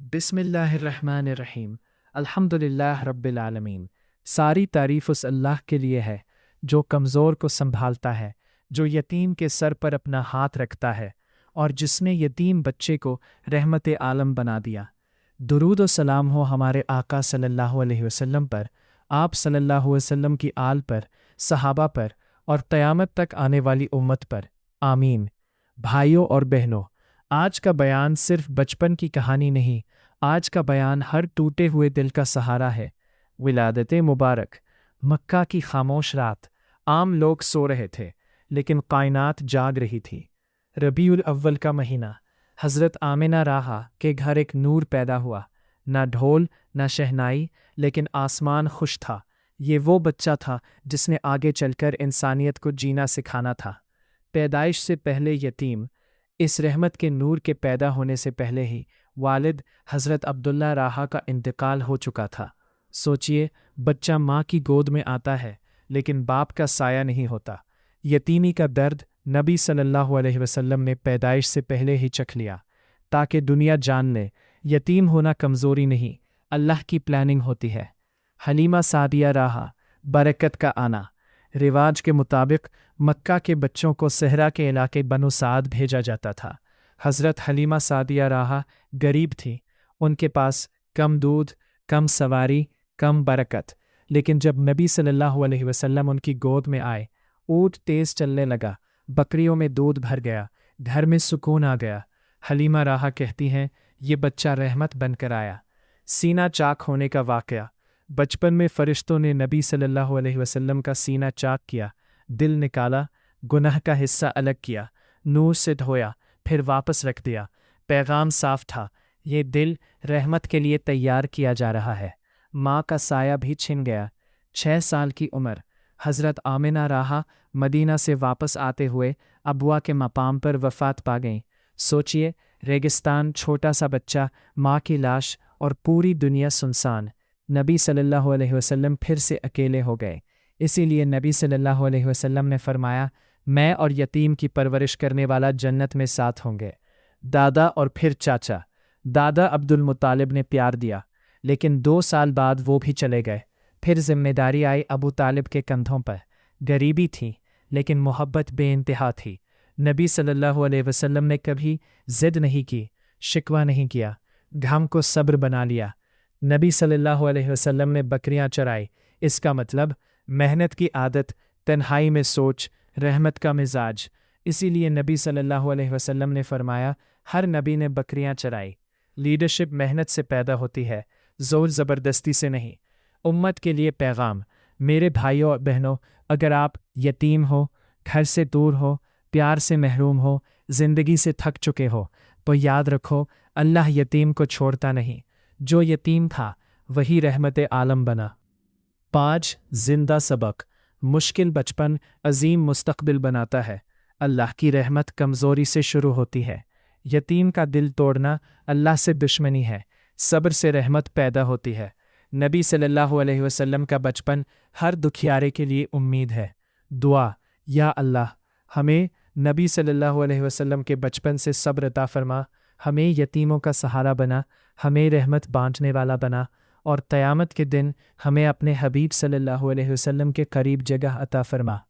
बिस्मिल्लाहिर्रहमानिर्रहीम। अल्हम्दुलिल्लाह रब्बिल आलमीन। सारी तारीफ़ उस अल्लाह के लिए है जो कमज़ोर को संभालता है, जो यतीम के सर पर अपना हाथ रखता है और जिसने यतीम बच्चे को रहमत आलम बना दिया। दुरूद व सलाम हो हमारे आका सल्लल्लाहु अलैहि वसल्लम पर, आप सल्लल्लाहु अलैहि वसल्लम की आल पर, सहाबा पर और क़यामत तक आने वाली उम्मत पर, आमीन। भाइयों और बहनों, आज का बयान सिर्फ बचपन की कहानी नहीं, आज का बयान हर टूटे हुए दिल का सहारा है। विलादत मुबारक। मक्का की खामोश रात। आम लोग सो रहे थे, लेकिन कायनात जाग रही थी। रबीउल अव्वल का महीना। हज़रत आमिना राहा के घर एक नूर पैदा हुआ। ना ढोल ना शहनाई, लेकिन आसमान खुश था। ये वो बच्चा था जिसने आगे चलकर इंसानियत को जीना सिखाना था। पैदाइश से पहले यतीम। इस रहमत के नूर के पैदा होने से पहले ही वालिद हज़रत अब्दुल्ला राहा का इंतकाल हो चुका था। सोचिए, बच्चा माँ की गोद में आता है, लेकिन बाप का साया नहीं होता। यतीमी का दर्द नबी सल्लल्लाहु अलैहि वसल्लम ने पैदाइश से पहले ही चख लिया, ताकि दुनिया जान ले यतीम होना कमज़ोरी नहीं, अल्लाह की प्लानिंग होती है। हलीमा सादिया राहा। बरकत का आना। रिवाज के मुताबिक मक्का के बच्चों को सहरा के इलाके बनु साद भेजा जाता था। हज़रत हलीमा सादिया राहा गरीब थी, उनके पास कम दूध, कम सवारी, कम बरकत। लेकिन जब नबी सल्लल्लाहु अलैहि वसल्लम उनकी गोद में आए, ऊँट तेज़ चलने लगा, बकरियों में दूध भर गया, घर में सुकून आ गया। हलीमा राहा कहती हैं, ये बच्चा रहमत बनकर आया। सीना चाक होने का वाक़या। बचपन में फ़रिश्तों ने नबी सल्लल्लाहु अलैहि वसल्लम का सीना चाक किया, दिल निकाला, गुनाह का हिस्सा अलग किया, नूर से धोया, फिर वापस रख दिया। पैगाम साफ था, ये दिल रहमत के लिए तैयार किया जा रहा है। माँ का साया भी छिन गया। 6 साल की उम्र। हज़रत आमिना राहा मदीना से वापस आते हुए अबवा के मकाम पर वफ़ात पा गईं। सोचिए, रेगिस्तान, छोटा सा बच्चा, माँ की लाश और पूरी दुनिया सुनसान। नबी सल्लल्लाहु अलैहि वसल्लम फिर से अकेले हो गए। इसीलिए नबी सल्लल्लाहु अलैहि वसल्लम ने फरमाया, मैं और यतीम की परवरिश करने वाला जन्नत में साथ होंगे। दादा और फिर चाचा। दादा अब्दुल मुत्तालिब ने प्यार दिया, लेकिन 2 साल बाद वो भी चले गए। फिर जिम्मेदारी आई अबू तालिब के कंधों पर। गरीबी थी, लेकिन मोहब्बत बेइंतहा थी। नबी सल्लल्लाहु अलैहि वसल्लम ने कभी ज़िद नहीं की, शिकवा नहीं किया, घाम को सब्र बना लिया। नबी सल्लल्लाहु अलैहि वसल्लम ने बकरियां चराई। इसका मतलब मेहनत की आदत, तन्हाई में सोच, रहमत का मिजाज। इसीलिए नबी सल्लल्लाहु अलैहि वसल्लम ने फरमाया, हर नबी ने बकरियां चराई। लीडरशिप मेहनत से पैदा होती है, ज़ोर ज़बरदस्ती से नहीं। उम्मत के लिए पैगाम। मेरे भाइयों और बहनों, अगर आप यतीम हो, घर से दूर हो, प्यार से महरूम हो, ज़िंदगी से थक चुके हो, तो याद रखो, अल्लाह यतीम को छोड़ता नहीं। जो यतीम था वही रहमत आलम बना। 5 जिंदा सबक। मुश्किल बचपन अजीम मुस्तकबिल बनाता है। अल्लाह की रहमत कमज़ोरी से शुरू होती है। यतीम का दिल तोड़ना अल्लाह से दुश्मनी है। सब्र से रहमत पैदा होती है। नबी सल्लल्लाहु अलैहि वसल्लम का बचपन हर दुखियारे के लिए उम्मीद है। दुआ, या अल्लाह, हमें नबी सल्लल्लाहु अलैहि वसल्लम के बचपन से सब्र अता फरमा, हमें यतीमों का सहारा बना, हमें रहमत बांटने वाला बना, और क़यामत के दिन हमें अपने हबीब सल्लल्लाहु अलैहि वसल्लम के करीब जगह अता फरमा।